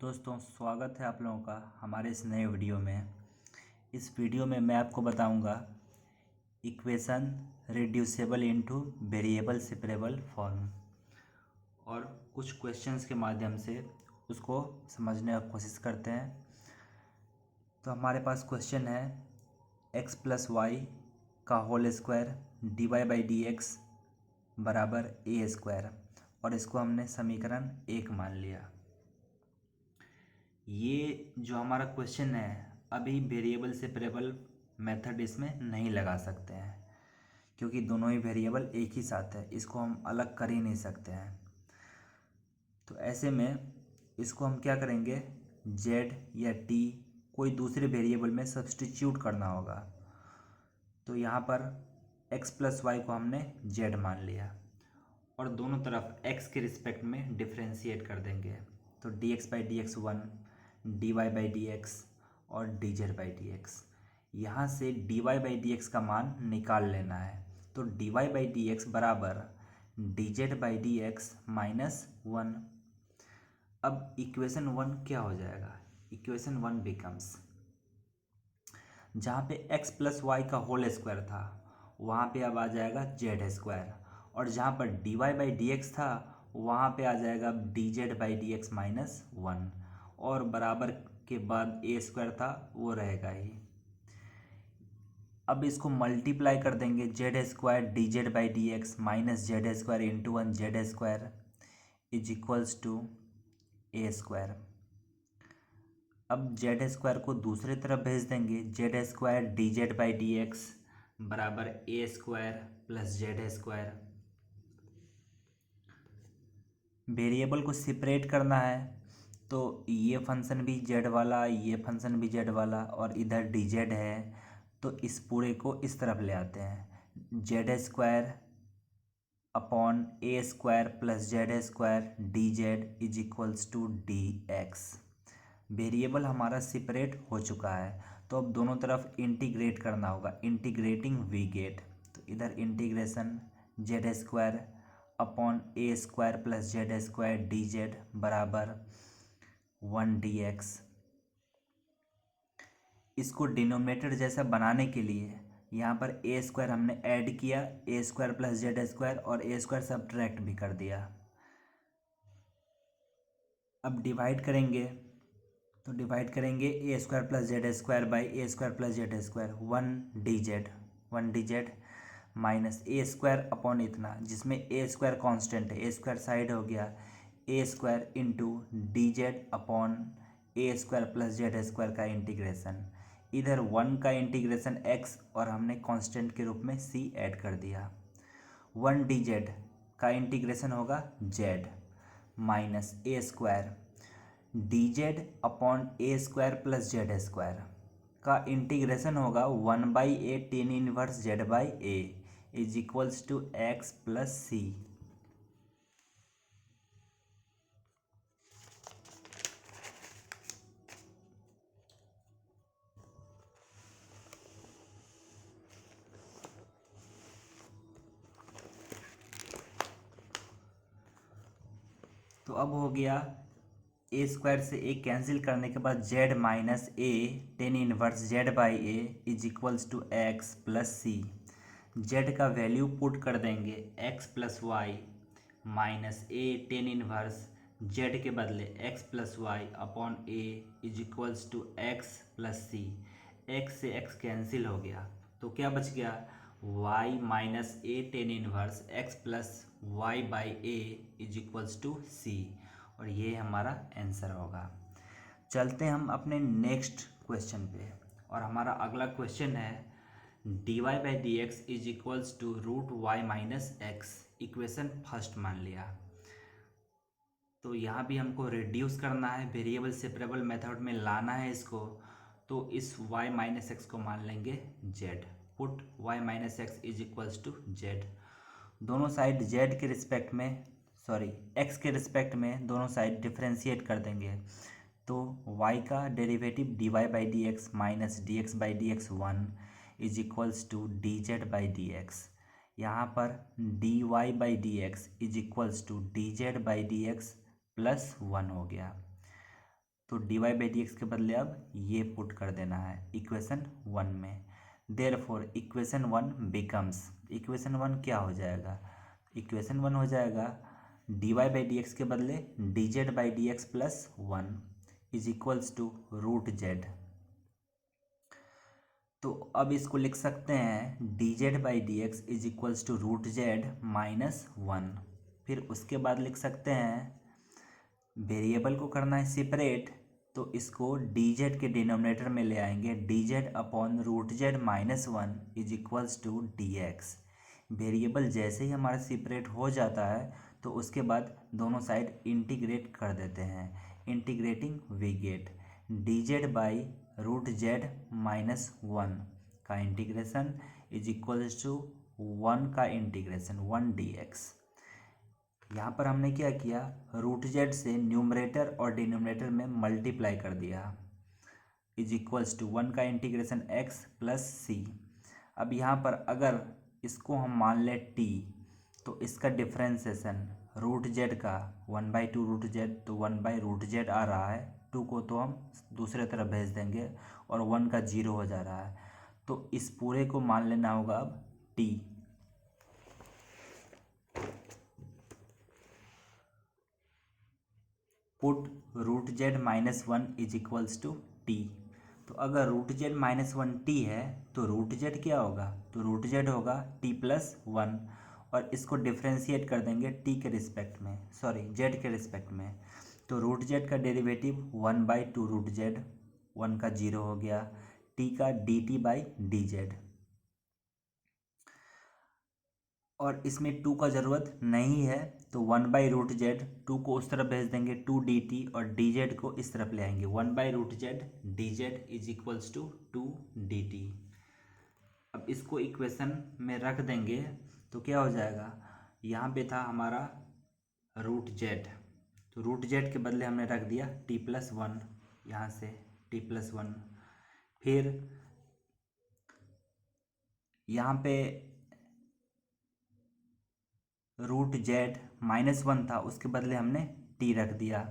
दोस्तों स्वागत है आप लोगों का हमारे इस नए वीडियो में। इस वीडियो में मैं आपको बताऊंगा equation reducible into variable separable form और कुछ क्वेश्चंस के माध्यम से उसको समझने की कोशिश करते हैं। तो हमारे पास क्वेश्चन है x प्लस वाई का whole square D Y by D X बराबर ए स्क्वायर, और इसको हमने समीकरण 1 मान लिया। ये जो हमारा क्वेश्चन है अभी वेरिएबल सेपरेबल मेथड इसमें नहीं लगा सकते हैं, क्योंकि दोनों ही वेरिएबल एक ही साथ है, इसको हम अलग कर ही नहीं सकते हैं। तो ऐसे में इसको हम क्या करेंगे, z या t कोई दूसरे वेरिएबल में सब्सटीट्यूट करना होगा। तो यहाँ पर x प्लस वाई को हमने z मान लिया और दोनों तरफ x के रिस्पेक्ट में डिफ्रेंशिएट कर देंगे। तो dx by D X 1, dy by D x और dz बाई डी एक्स। यहाँ से dy बाई डी एक्स का मान निकाल लेना है। तो dy बाई डी एक्स बराबर dz by D X minus 1। अब इक्वेशन 1 क्या हो जाएगा, इक्वेशन 1 बिकम्स, जहाँ पे x प्लस वाई का होल स्क्वायर था वहाँ पे अब आ जाएगा जेड स्क्वायर, और जहाँ पर dy बाई डी एक्स था वहाँ पे आ जाएगा dz by D X minus 1, और बराबर के बाद ए स्क्वायर था वो रहेगा ही। अब इसको मल्टीप्लाई कर देंगे, Z square dz by D X minus Z square into 1 Z square is equals to A square. अब जेड स्क्वायर को दूसरी तरफ भेज देंगे, Z square dz by D X बराबर A square plus Z square. Variable को separate करना है तो ये फंक्शन भी जेड वाला, ये फंक्शन भी जेड वाला, और इधर dz है तो इस पूरे को इस तरफ ले आते हैं। Z square upon A square plus Z square D Z is equals to D X. Variable हमारा सेपरेट हो चुका है, तो अब दोनों तरफ इंटीग्रेट करना होगा, इंटीग्रेटिंग वी गेट। तो इधर integration Z square upon A square plus Z square D Z बराबर 1 डी एक्स। इसको डिनोमिनेटर जैसा बनाने के लिए यहाँ पर ए स्क्वायर हमने ऐड किया, ए स्क्वायर प्लस जेड स्क्वायर, और ए स्क्वायर सब्ट्रैक्ट भी कर दिया। अब डिवाइड करेंगे तो डिवाइड करेंगे A square plus Z square by A square plus Z square, 1 D Z minus A square upon इतना, जिसमें ए स्क्वायर कॉन्स्टेंट है, ए स्क्वायर साइड हो गया, A square into D Z upon A square plus Z square का integration. इधर 1 का integration x और हमने कांस्टेंट के रूप में c ऐड कर दिया। 1 डी जेड का इंटीग्रेशन होगा z minus A square D Z upon A square plus Z square का इंटीग्रेशन होगा 1 by A tan inverse Z by A is equals to X plus C. तो अब हो गया ए स्क्वायर से ए cancel करने के बाद Z minus A tan inverse Z by A is equals to X plus C. Z का value put कर देंगे X plus Y minus A tan inverse Z के बदले X plus Y upon A is equals to X plus C. X से X cancel हो गया तो क्या बच गया, Y minus A tan inverse X plus Y by A is equals to C, और ये हमारा आंसर होगा। चलते हम अपने नेक्स्ट क्वेश्चन पे, और हमारा अगला क्वेश्चन है dy by D X is equals to root Y minus X. Equation first मान लिया, तो यहाँ भी हमको रिड्यूस करना है, वेरिएबल सेपरेबल मेथड में लाना है इसको। तो इस y माइनस एक्स को मान लेंगे z, put y minus X is equals to z। दोनों साइड z के रिस्पेक्ट में, सॉरी x के रिस्पेक्ट में दोनों साइड डिफ्रेंशिएट कर देंगे। तो y का derivative dy by D X minus D X by D X 1 is equals to D Z by D X. यहाँ पर dy by D X is equals to D Z by D X plus 1 हो गया। तो dy by D x के बदले अब ये put कर देना है इक्वेशन 1 में। देयरफॉर इक्वेशन 1 बिकम्स, इक्वेशन 1 क्या हो जाएगा, इक्वेशन 1 हो जाएगा dy बाई डी एक्स के बदले dz by D X plus 1 is equals to root Z. तो अब इसको लिख सकते हैं dz by D X is equals to root Z minus 1। फिर उसके बाद लिख सकते हैं वेरिएबल को करना है सेपरेट, तो इसको dz के डिनोमिनेटर में ले आएंगे, dz upon root Z minus 1 is equals to dx। Variable जैसे ही हमारा सेपरेट हो जाता है तो उसके बाद दोनों साइड इंटीग्रेट कर देते हैं। Integrating we get dz by root Z minus 1 का इंटीग्रेशन इज इक्वल्स टू 1 का इंटीग्रेशन 1 dx। यहाँ पर हमने क्या किया, रूट जेड से न्यूमरेटर और डिनोमिनेटर में मल्टीप्लाई कर दिया इज इक्वल्स टू 1 का इंटीग्रेशन x प्लस सी। अब यहाँ पर अगर इसको हम मान लें t, तो इसका डिफ्रेंसिएशन रूट जेड का 1/2 रूट जेड, तो 1/√z आ रहा है, 2 को तो हम दूसरे तरफ भेज देंगे और 1 का 0 हो जा रहा है, तो इस पूरे को मान लेना होगा अब t। Put root Z minus 1 is equals to T. तो अगर रूट जेड माइनस 1 टी है तो रूट जेड क्या होगा, तो रूट जेड होगा टी प्लस 1, और इसको डिफ्रेंशिएट कर देंगे टी के रिस्पेक्ट में, सॉरी जेड के रिस्पेक्ट में। तो रूट जेड का डेरिवेटिव 1/2 रूट जेड, 1 का 0 हो गया, टी का D T by D Z, और इसमें 2 का ज़रूरत नहीं है, तो 1/√z, 2 को उस तरफ भेज देंगे 2 dt, और dz को इस तरफ ले आएंगे 1/√z dz is equals to 2 dt। अब इसको इक्वेशन में रख देंगे तो क्या हो जाएगा, यहाँ पे था हमारा रूट जेड, तो रूट जेड के बदले हमने रख दिया t प्लस 1, यहाँ से t प्लस 1। फिर यहाँ पे रूट जेड माइनस 1 था, उसके बदले हमने t रख दिया।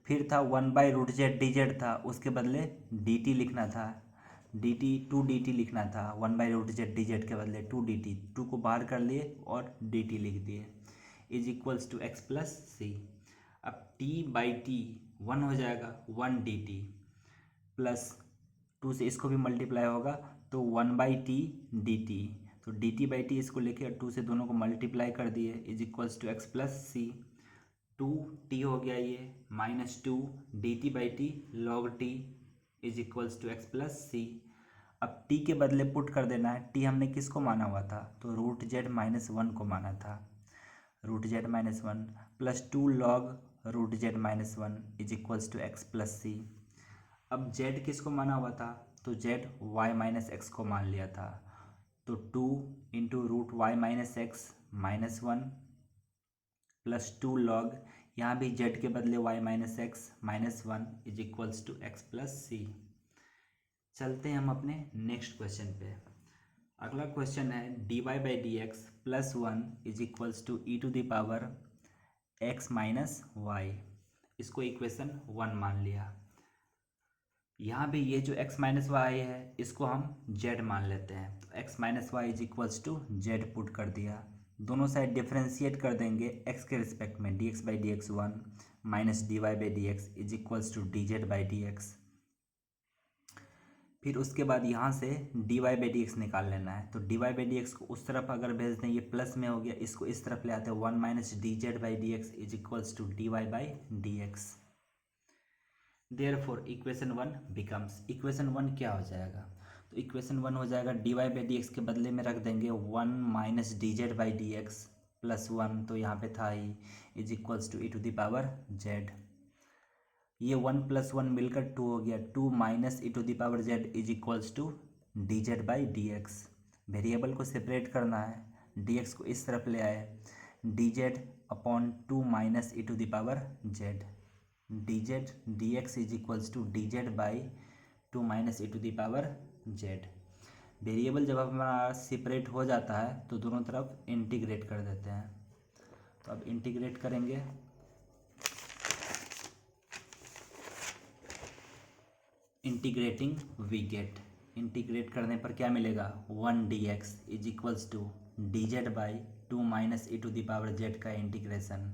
फिर था 1/√z dz था, उसके बदले dt लिखना था, dt 2 dt लिखना था, 1/√z dz के बदले 2 dt, 2 को बाहर कर लिए और dt लिख दिए is equals to x plus C. अब t बाई टी 1 हो जाएगा, 1 dt प्लस 2 से इसको भी मल्टीप्लाई होगा तो 1/t dt, तो dt बाई टी इसको लेके 2 से दोनों को मल्टीप्लाई कर दिए is equals to x plus C. 2t हो गया ये, minus 2 dt by T log t is equals to x plus C. अब t के बदले पुट कर देना है, t हमने किसको माना हुआ था, तो रूट जेड माइनस 1 को माना था, root Z minus 1 plus 2 log root Z minus 1 is equals to x plus C. अब z किसको माना हुआ था, तो z y माइनस एक्स को मान लिया था, तो 2 into root Y minus X minus 1 plus 2 log, यहाँ भी z के बदले y minus X minus 1 is equals to x plus C. चलते हैं हम अपने नेक्स्ट क्वेश्चन पे। अगला क्वेश्चन है dy by D X plus 1 is equals to E to the power x minus Y. इसको इक्वेशन 1 मान लिया। यहाँ भी ये जो x माइनस वाई है इसको हम z मान लेते हैं, तो x minus Y is equals to z put कर दिया। दोनों साइड डिफ्रेंशिएट कर देंगे x के रिस्पेक्ट में, dx by D X 1 minus dy by D X is equals to dz by D X. फिर उसके बाद यहाँ से dy बाई डी एक्स निकाल लेना है, तो dy बाई डी एक्स को उस तरफ अगर भेज दें ये प्लस में हो गया, इसको इस तरफ ले आते हैं 1 minus dz by D X is equals to dy by D X. Therefore equation 1 becomes, equation 1 क्या हो जाएगा, तो इक्वेशन 1 हो जाएगा dy बाई डी एक्स के बदले में रख देंगे 1 minus dz by D X plus 1, तो यहाँ पे था ही is equals to E to the power z। ये 1 प्लस 1 मिलकर 2 हो गया, 2 minus E to the power z is equals to dz by D X. Variable को सेपरेट करना है, dx को इस तरफ ले आए, dz upon 2 minus E to the power z, dz dx is equals to dz by 2 minus E to the power z। Variable जब हमारा सेपरेट हो जाता है तो दोनों तरफ इंटीग्रेट कर देते हैं, तो अब इंटीग्रेट करेंगे इंटीग्रेटिंग वी गेट, इंटीग्रेट करने पर क्या मिलेगा 1 dx is equals to dz by 2 minus e to the power z का इंटीग्रेशन।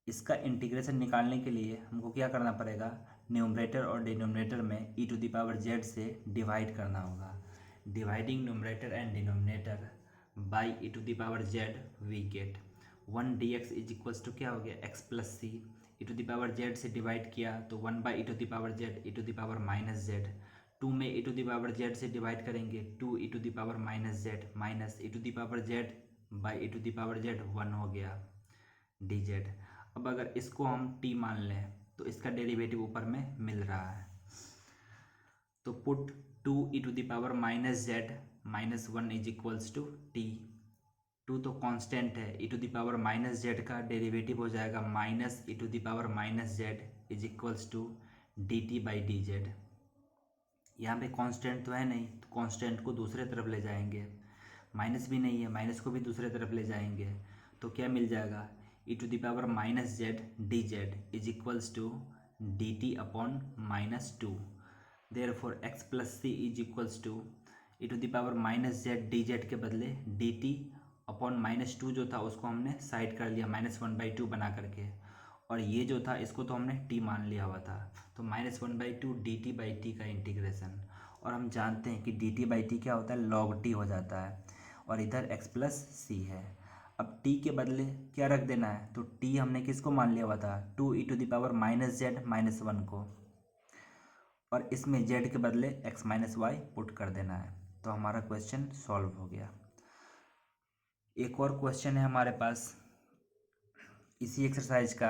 इसका इंटीग्रेशन निकालने के लिए हमको क्या करना पड़ेगा, न्यूमरेटर और डिनोमिनेटर में e to the power z से डिवाइड करना होगा। Dividing numerator and denominator by e to the power z we get 1 dx is equals to क्या हो गया x plus C, e to the power z से divide किया तो 1 by e to the power z e to the power minus z, 2 में e to the power z से divide करेंगे 2 e to the power minus z minus e to the power z by e to the power z 1 हो गया dz। अब अगर इसको हम t मान लें तो इसका डेरिवेटिव ऊपर में मिल रहा है, तो put 2 e to the power minus z minus 1 is equals to t। 2 तो कांस्टेंट है, e to the power minus z का डेरिवेटिव हो जाएगा minus e to the power minus z is equals to dt by D Z. यहाँ पे constant तो है नहीं, तो कांस्टेंट को दूसरे तरफ ले जाएंगे, माइनस भी नहीं है, माइनस को भी दूसरे तरफ ले जाएंगे, तो क्या मिल जाएगा e to the power minus Z D Z is equals to D T upon minus 2। Therefore x plus C is equals to e to the power minus Z D Z के बदले डी टी अपॉन माइनस 2 जो था उसको हमने side कर लिया -1/2 बना करके, और ये जो था इसको तो हमने t मान लिया हुआ था, तो -1/2 dt बाई टी का इंटीग्रेशन। और हम जानते हैं कि dt बाई टी क्या होता है, log t हो जाता है, और इधर x प्लस सी है। अब t के बदले क्या रख देना है, तो t हमने किसको मान लिया हुआ था 2 e to the power minus Z minus 1 को, और इसमें z के बदले x माइनस वाई पुट कर देना है, तो हमारा क्वेश्चन सॉल्व हो गया। एक और क्वेश्चन है हमारे पास इसी एक्सरसाइज का,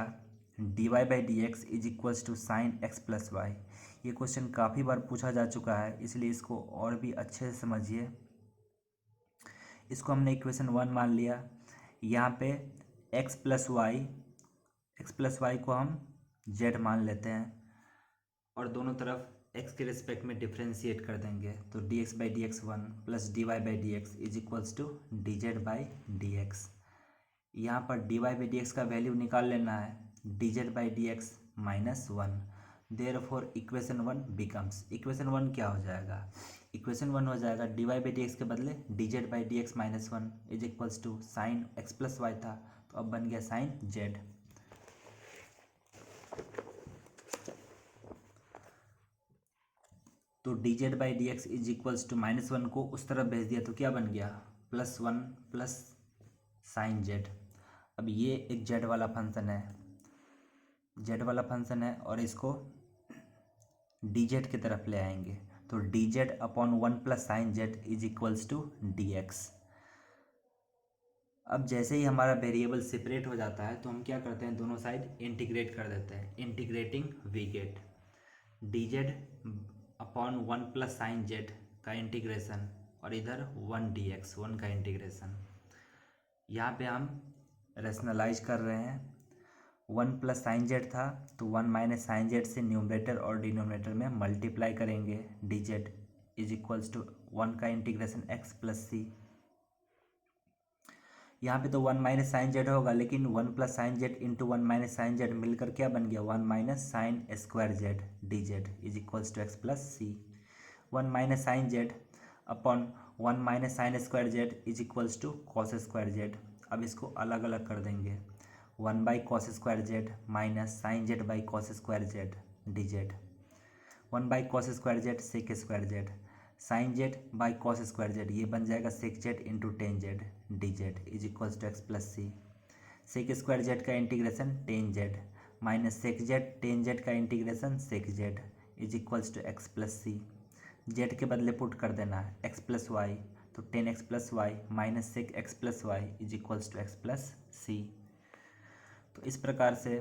dy by D X is equals to sine X plus Y. ये क्वेश्चन काफ़ी बार पूछा जा चुका है, इसलिए इसको और भी अच्छे से समझिए। इसको हमने इक्वेशन 1 मान लिया, यहाँ पे x प्लस वाई को हम z मान लेते हैं, और दोनों तरफ x के रिस्पेक्ट में डिफ्रेंशिएट कर देंगे, तो dx by D X 1 plus dy by D X is equals to dz by D X. यहाँ पर dy बाई डी एक्स का वैल्यू निकाल लेना है, dz by D X minus 1। Therefore equation 1 becomes, equation 1 क्या हो जाएगा, इक्वेशन 1 हो जाएगा dy बाई डी एक्स के बदले dz by D X minus 1 is equals to sine x plus Y था, तो अब बन गया साइन z। तो dz by D X is equals to -1 को उस तरफ भेज दिया तो क्या बन गया +1 प्लस साइन z। अब ये एक z वाला फंक्शन है, z वाला फंक्शन है, और इसको dz की तरफ ले आएंगे, तो dz upon 1 plus sine z is equals to dx। अब जैसे ही हमारा वेरिएबल सेपरेट हो जाता है तो हम क्या करते हैं, दोनों साइड इंटीग्रेट कर देते हैं, integrating we get dz upon 1 plus sine z का इंटीग्रेशन, और इधर 1 का इंटीग्रेशन। यहाँ पे हम रेशनलाइज कर रहे हैं, 1 प्लस साइन z था तो 1 माइनस साइन z से न्यूमरेटर और डिनोमिनेटर में मल्टीप्लाई करेंगे, dz इज इक्वल्स टू 1 का इंटीग्रेशन x प्लस सी। यहाँ पे तो 1 माइनस साइन z होगा, लेकिन 1 plus sine z into 1 minus sine z मिलकर क्या बन गया 1 minus sine square z dz is equals to x plus C. 1 minus sine z upon 1 minus sine square z is equals to cos square z। अब इसको अलग अलग कर देंगे, 1 by cos square z minus sine z by cos square z dz, 1 by cos square z sec square z, sine z by cos square z, ये बन जाएगा sec z into tan z dz is equals to x plus C. Sec square z का integration tan z minus sec z tan z का integration sec z is equals to x plus C. z के बदले put कर देना है x plus y, तो tan x plus Y minus sec x plus y is equals to x plus C. तो इस प्रकार से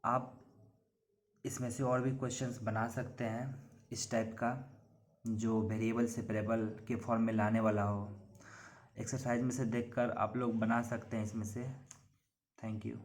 आप इसमें से और भी क्वेश्चंस बना सकते हैं इस टाइप का, जो वेरिएबल सेपरेबल के फॉर्म में लाने वाला हो। एक्सरसाइज में से देखकर आप लोग बना सकते हैं इसमें से। Thank you.